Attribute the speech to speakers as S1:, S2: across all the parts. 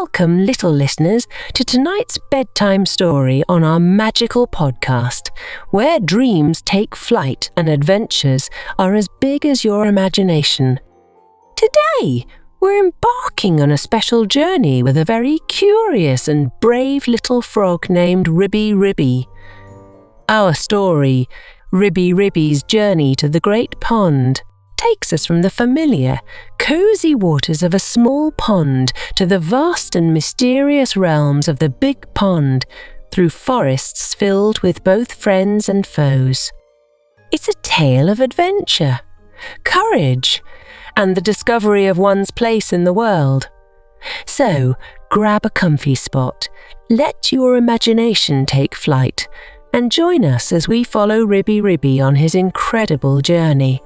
S1: Welcome, little listeners, to tonight's bedtime story on our magical podcast, where dreams take flight and adventures are as big as your imagination. Today, we're embarking on a special journey with a very curious and brave little frog named Ribi Ribi. Our story, Ribi Ribi's Journey to the Great Pond, takes us from the familiar, cosy waters of a small pond to the vast and mysterious realms of the big pond, through forests filled with both friends and foes. It's a tale of adventure, courage, and the discovery of one's place in the world. So, grab a comfy spot, let your imagination take flight, and join us as we follow Ribi Ribi on his incredible journey.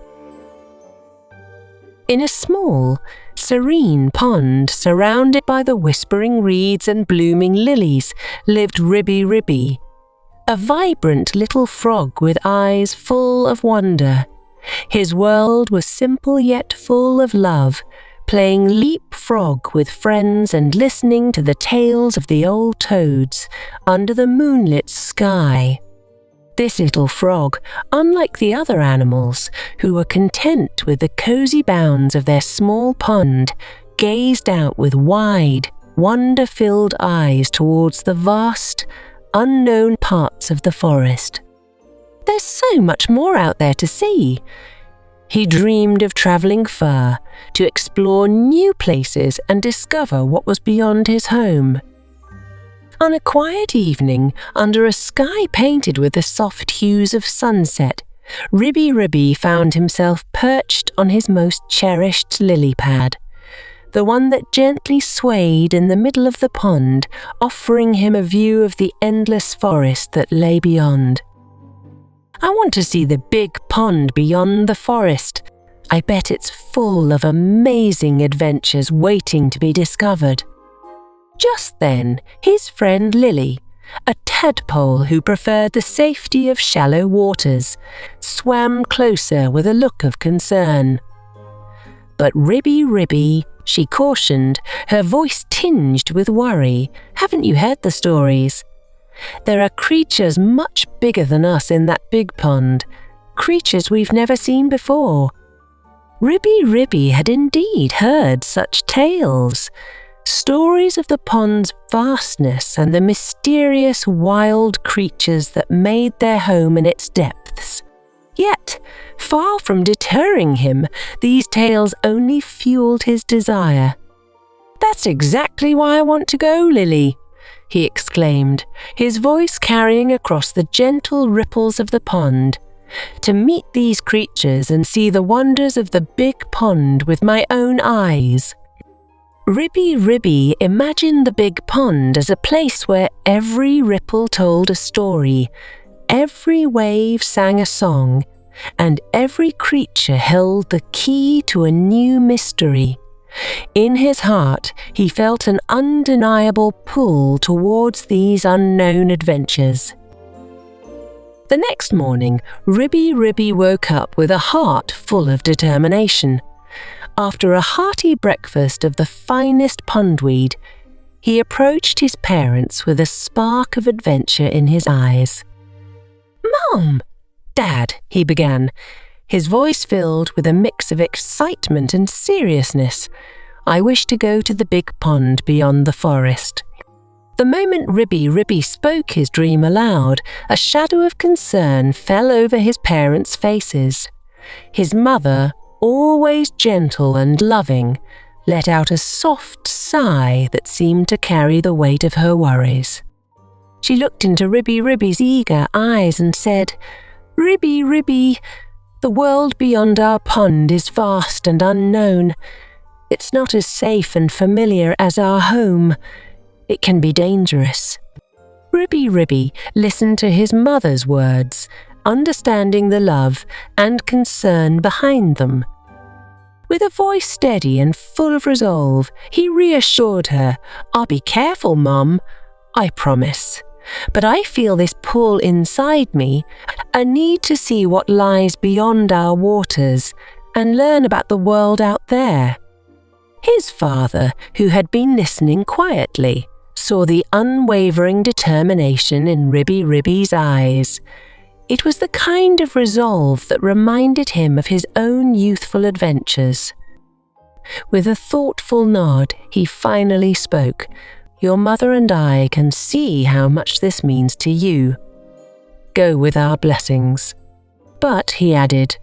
S1: In a small, serene pond surrounded by the whispering reeds and blooming lilies lived Ribi Ribi, a vibrant little frog with eyes full of wonder. His world was simple yet full of love, playing leapfrog with friends and listening to the tales of the old toads under the moonlit sky. This little frog, unlike the other animals, who were content with the cosy bounds of their small pond, gazed out with wide, wonder-filled eyes towards the vast, unknown parts of the forest. There's so much more out there to see. He dreamed of travelling far, to explore new places and discover what was beyond his home. On a quiet evening, under a sky painted with the soft hues of sunset, Ribi Ribi found himself perched on his most cherished lily pad, the one that gently swayed in the middle of the pond, offering him a view of the endless forest that lay beyond. I want to see the big pond beyond the forest. I bet it's full of amazing adventures waiting to be discovered. Just then, his friend Lily, a tadpole who preferred the safety of shallow waters, swam closer with a look of concern. "But Ribi Ribi," she cautioned, her voice tinged with worry, "haven't you heard the stories? There are creatures much bigger than us in that big pond, creatures we've never seen before." Ribi Ribi had indeed heard such tales. Stories of the pond's vastness and the mysterious wild creatures that made their home in its depths. Yet, far from deterring him, these tales only fueled his desire. "That's exactly why I want to go, Lily," he exclaimed, his voice carrying across the gentle ripples of the pond. "To meet these creatures and see the wonders of the big pond with my own eyes." Ribi Ribi imagined the big pond as a place where every ripple told a story, every wave sang a song, and every creature held the key to a new mystery. In his heart, he felt an undeniable pull towards these unknown adventures. The next morning, Ribi Ribi woke up with a heart full of determination. After a hearty breakfast of the finest pondweed, he approached his parents with a spark of adventure in his eyes. "Mom! Dad," he began, his voice filled with a mix of excitement and seriousness, "I wish to go to the big pond beyond the forest." The moment Ribi Ribi spoke his dream aloud, a shadow of concern fell over his parents' faces. His mother, always gentle and loving, let out a soft sigh that seemed to carry the weight of her worries. She looked into Ribi Ribi's eager eyes and said, "Ribi Ribi, the world beyond our pond is vast and unknown. It's not as safe and familiar as our home. It can be dangerous." Ribi Ribi listened to his mother's words, understanding the love and concern behind them. With a voice steady and full of resolve, he reassured her, "I'll be careful, Mum, I promise. But I feel this pull inside me, a need to see what lies beyond our waters and learn about the world out there." His father, who had been listening quietly, saw the unwavering determination in Ribi Ribi's eyes. It was the kind of resolve that reminded him of his own youthful adventures. With a thoughtful nod, he finally spoke. "Your mother and I can see how much this means to you. Go with our blessings." But, he added,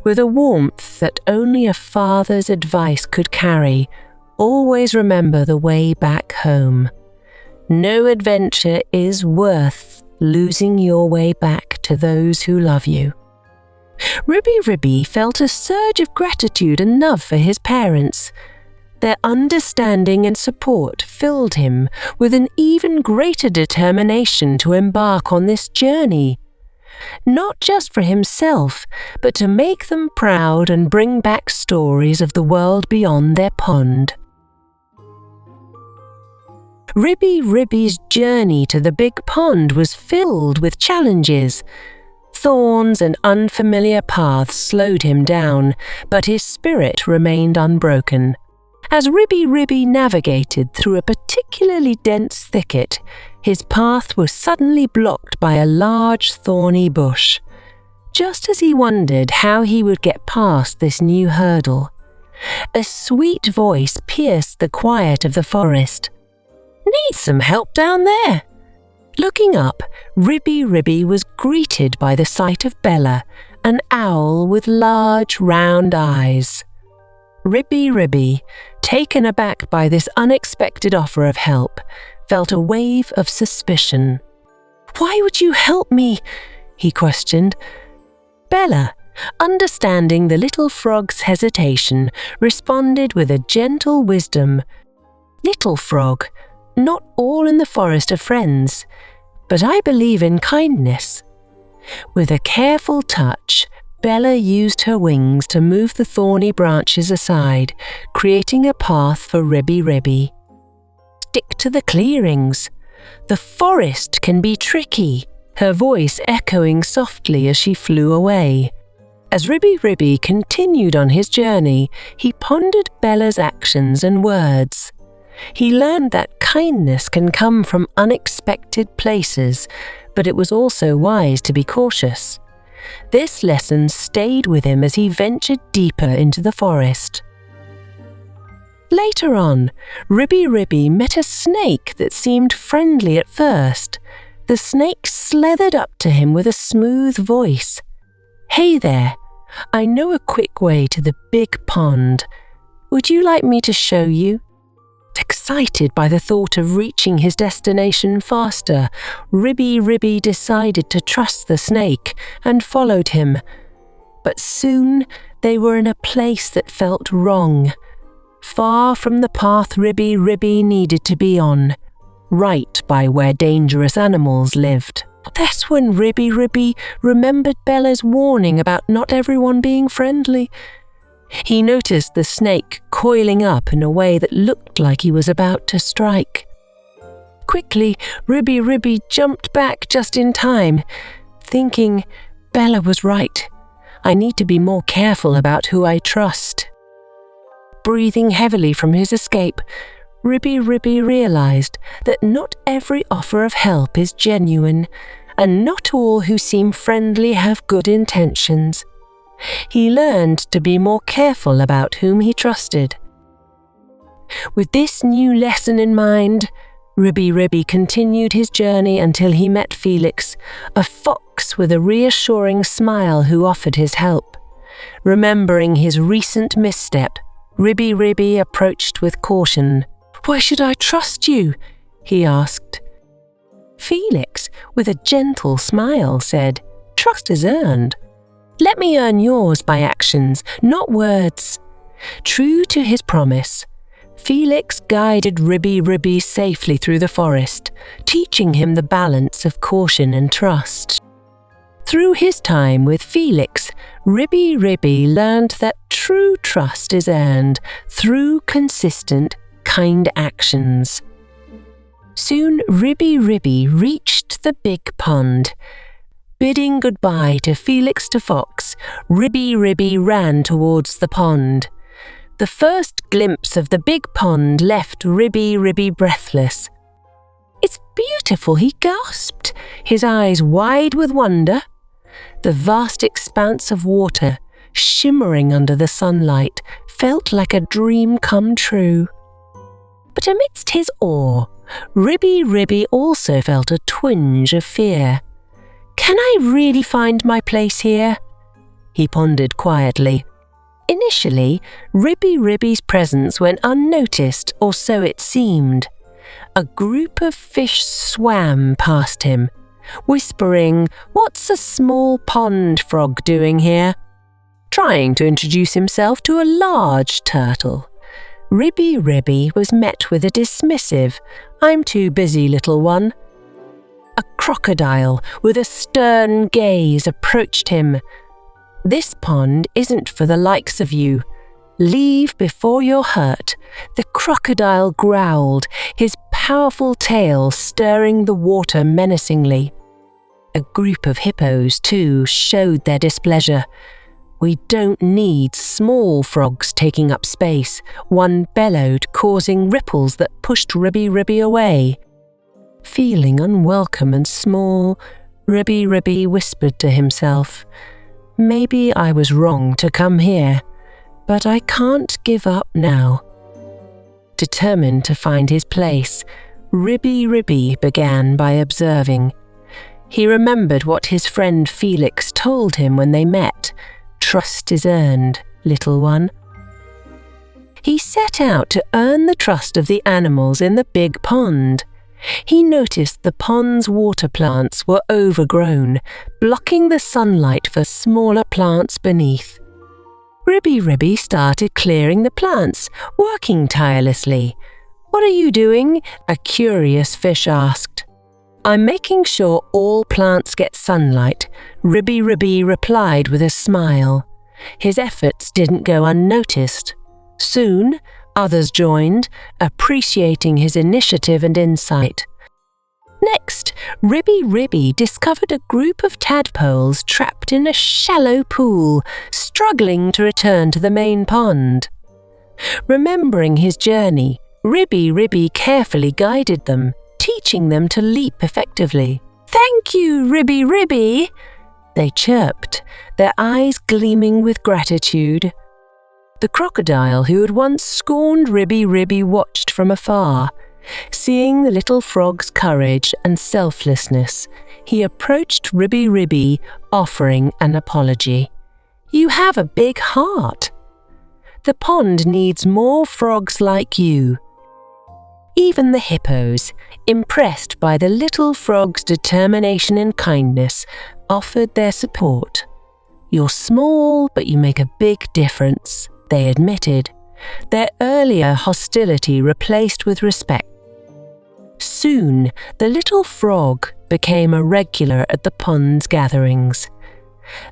S1: with a warmth that only a father's advice could carry, always remember the way back home. No adventure is worth losing your way back to those who love you. Ribi Ribi felt a surge of gratitude and love for his parents. Their understanding and support filled him with an even greater determination to embark on this journey. Not just for himself, but to make them proud and bring back stories of the world beyond their pond. Ribi Ribi's journey to the big pond was filled with challenges. Thorns and unfamiliar paths slowed him down, but his spirit remained unbroken. As Ribi Ribi navigated through a particularly dense thicket, his path was suddenly blocked by a large thorny bush. Just as he wondered how he would get past this new hurdle, a sweet voice pierced the quiet of the forest. "Need some help down there?" Looking up, Ribi Ribi was greeted by the sight of Bella, an owl with large round eyes. Ribi Ribi, taken aback by this unexpected offer of help, felt a wave of suspicion. "Why would you help me?" he questioned. Bella, understanding the little frog's hesitation, responded with a gentle wisdom. "Little frog, not all in the forest are friends, but I believe in kindness." With a careful touch, Bella used her wings to move the thorny branches aside, creating a path for Ribi Ribi. "Stick to the clearings. The forest can be tricky," her voice echoing softly as she flew away. As Ribi Ribi continued on his journey, he pondered Bella's actions and words. He learned that kindness can come from unexpected places, but it was also wise to be cautious. This lesson stayed with him as he ventured deeper into the forest. Later on, Ribi Ribi met a snake that seemed friendly at first. The snake slithered up to him with a smooth voice. "Hey there, I know a quick way to the big pond. Would you like me to show you?" Excited by the thought of reaching his destination faster, Ribi Ribi decided to trust the snake and followed him. But soon they were in a place that felt wrong, far from the path Ribi Ribi needed to be on, right by where dangerous animals lived. That's when Ribi Ribi remembered Bella's warning about not everyone being friendly. He noticed the snake coiling up in a way that looked like he was about to strike. Quickly, Ribi Ribi jumped back just in time, thinking, "Bella was right. I need to be more careful about who I trust." Breathing heavily from his escape, Ribi Ribi realized that not every offer of help is genuine, and not all who seem friendly have good intentions. He learned to be more careful about whom he trusted. With this new lesson in mind, Ribi Ribi continued his journey until he met Felix, a fox with a reassuring smile who offered his help. Remembering his recent misstep, Ribi Ribi approached with caution. "Why should I trust you?" he asked. Felix, with a gentle smile, said, "Trust is earned. Let me earn yours by actions, not words." True to his promise, Felix guided Ribi Ribi safely through the forest, teaching him the balance of caution and trust. Through his time with Felix, Ribi Ribi learned that true trust is earned through consistent, kind actions. Soon Ribi Ribi reached the big pond. Bidding goodbye to Felix the fox, Ribi Ribi ran towards the pond. The first glimpse of the big pond left Ribi Ribi breathless. "It's beautiful," he gasped, his eyes wide with wonder. The vast expanse of water, shimmering under the sunlight, felt like a dream come true. But amidst his awe, Ribi Ribi also felt a twinge of fear. "Can I really find my place here?" he pondered quietly. Initially, Ribi Ribi's presence went unnoticed, or so it seemed. A group of fish swam past him, whispering, "What's a small pond frog doing here?" Trying to introduce himself to a large turtle. Ribi Ribi was met with a dismissive, "I'm too busy, little one." A crocodile with a stern gaze approached him. "This pond isn't for the likes of you. Leave before you're hurt," the crocodile growled, his powerful tail stirring the water menacingly. A group of hippos, too, showed their displeasure. "We don't need small frogs taking up space," one bellowed, causing ripples that pushed Ribi Ribi away. Feeling unwelcome and small, Ribi Ribi whispered to himself, "Maybe I was wrong to come here, but I can't give up now." Determined to find his place, Ribi Ribi began by observing. He remembered what his friend Felix told him when they met. "Trust is earned, little one." He set out to earn the trust of the animals in the big pond. He noticed the pond's water plants were overgrown, blocking the sunlight for smaller plants beneath. Ribi Ribi started clearing the plants, working tirelessly. "What are you doing?" a curious fish asked. "I'm making sure all plants get sunlight," Ribi Ribi replied with a smile. His efforts didn't go unnoticed. Soon, others joined, appreciating his initiative and insight. Next, Ribi Ribi discovered a group of tadpoles trapped in a shallow pool, struggling to return to the main pond. Remembering his journey, Ribi Ribi carefully guided them, teaching them to leap effectively. "Thank you, Ribi Ribi," they chirped, their eyes gleaming with gratitude. The crocodile who had once scorned Ribi Ribi watched from afar. Seeing the little frog's courage and selflessness, he approached Ribi Ribi, offering an apology. "You have a big heart. The pond needs more frogs like you." Even the hippos, impressed by the little frog's determination and kindness, offered their support. "You're small, but you make a big difference," they admitted, their earlier hostility replaced with respect. Soon, the little frog became a regular at the pond's gatherings.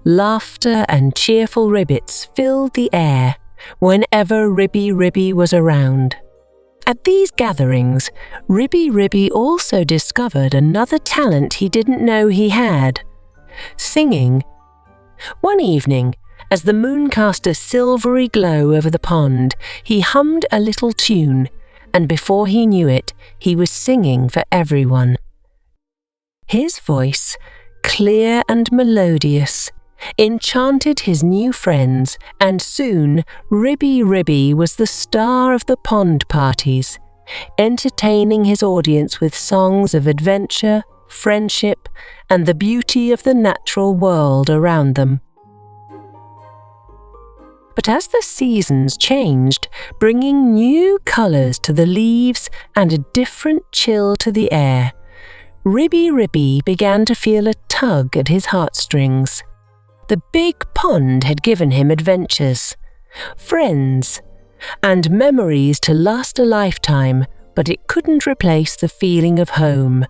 S1: Laughter and cheerful ribbits filled the air whenever Ribi Ribi was around. At these gatherings, Ribi Ribi also discovered another talent he didn't know he had: singing. One evening, as the moon cast a silvery glow over the pond, he hummed a little tune, and before he knew it, he was singing for everyone. His voice, clear and melodious, enchanted his new friends, and soon Ribi Ribi was the star of the pond parties, entertaining his audience with songs of adventure, friendship, and the beauty of the natural world around them. But as the seasons changed, bringing new colours to the leaves and a different chill to the air, Ribi Ribi began to feel a tug at his heartstrings. The big pond had given him adventures, friends, and memories to last a lifetime, but it couldn't replace the feeling of home.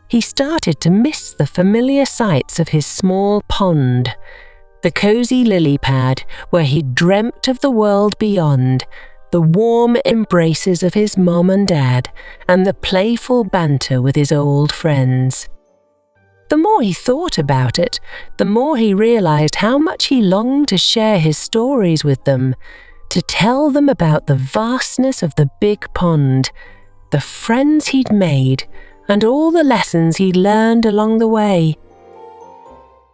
S1: He started to miss the familiar sights of his small pond, the cosy lily pad where he dreamt of the world beyond, the warm embraces of his mom and dad, and the playful banter with his old friends. The more he thought about it, the more he realized how much he longed to share his stories with them, to tell them about the vastness of the big pond, the friends he'd made, and all the lessons he'd learned along the way.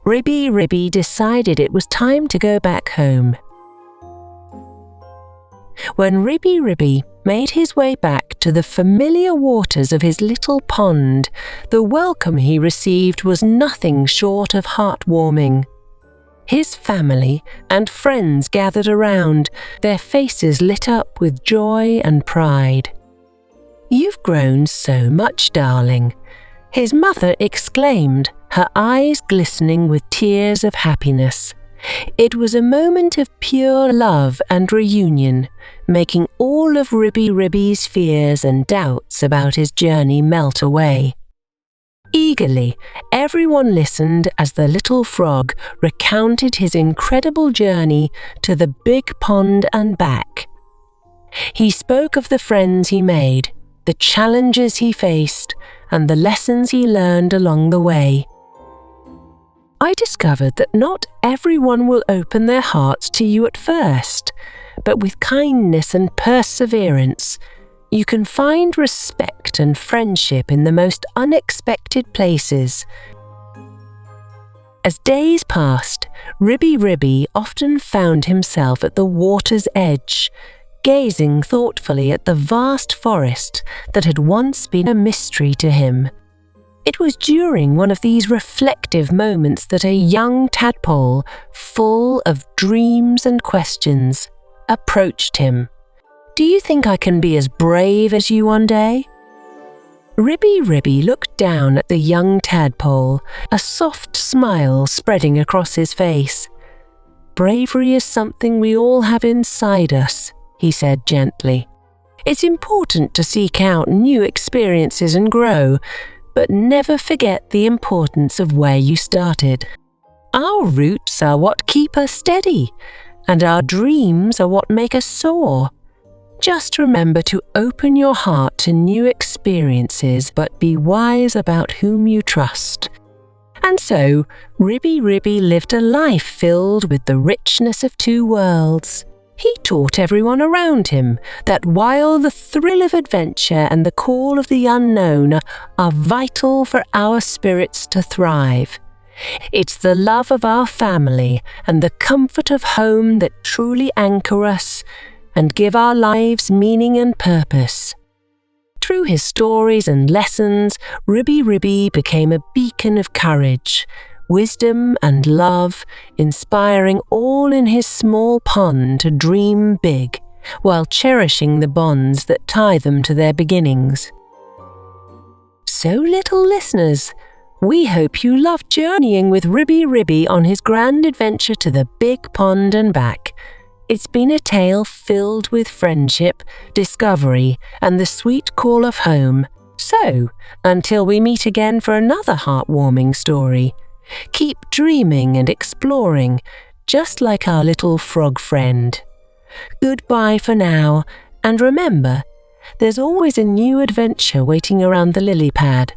S1: Ribi Ribi decided it was time to go back home. When Ribi Ribi made his way back to the familiar waters of his little pond, the welcome he received was nothing short of heartwarming. His family and friends gathered around, their faces lit up with joy and pride. "You've grown so much, darling," his mother exclaimed, her eyes glistening with tears of happiness. It was a moment of pure love and reunion, making all of Ribi Ribi's fears and doubts about his journey melt away. Eagerly, everyone listened as the little frog recounted his incredible journey to the big pond and back. He spoke of the friends he made, the challenges he faced, and the lessons he learned along the way. "I discovered that not everyone will open their hearts to you at first, but with kindness and perseverance, you can find respect and friendship in the most unexpected places." As days passed, Ribi Ribi often found himself at the water's edge, gazing thoughtfully at the vast forest that had once been a mystery to him. It was during one of these reflective moments that a young tadpole, full of dreams and questions, approached him. "Do you think I can be as brave as you one day?" Ribi Ribi looked down at the young tadpole, a soft smile spreading across his face. "Bravery is something we all have inside us," he said gently. "It's important to seek out new experiences and grow, but never forget the importance of where you started. Our roots are what keep us steady, and our dreams are what make us soar. Just remember to open your heart to new experiences, but be wise about whom you trust." And so, Ribi Ribi lived a life filled with the richness of two worlds. He taught everyone around him that while the thrill of adventure and the call of the unknown are vital for our spirits to thrive, it's the love of our family and the comfort of home that truly anchor us and give our lives meaning and purpose. Through his stories and lessons, Ribi Ribi became a beacon of courage, wisdom and love, inspiring all in his small pond to dream big, while cherishing the bonds that tie them to their beginnings. So, little listeners, we hope you loved journeying with Ribi Ribi on his grand adventure to the big pond and back. It's been a tale filled with friendship, discovery, and the sweet call of home. So, until we meet again for another heartwarming story, keep dreaming and exploring, just like our little frog friend. Goodbye for now, and remember, there's always a new adventure waiting around the lily pad.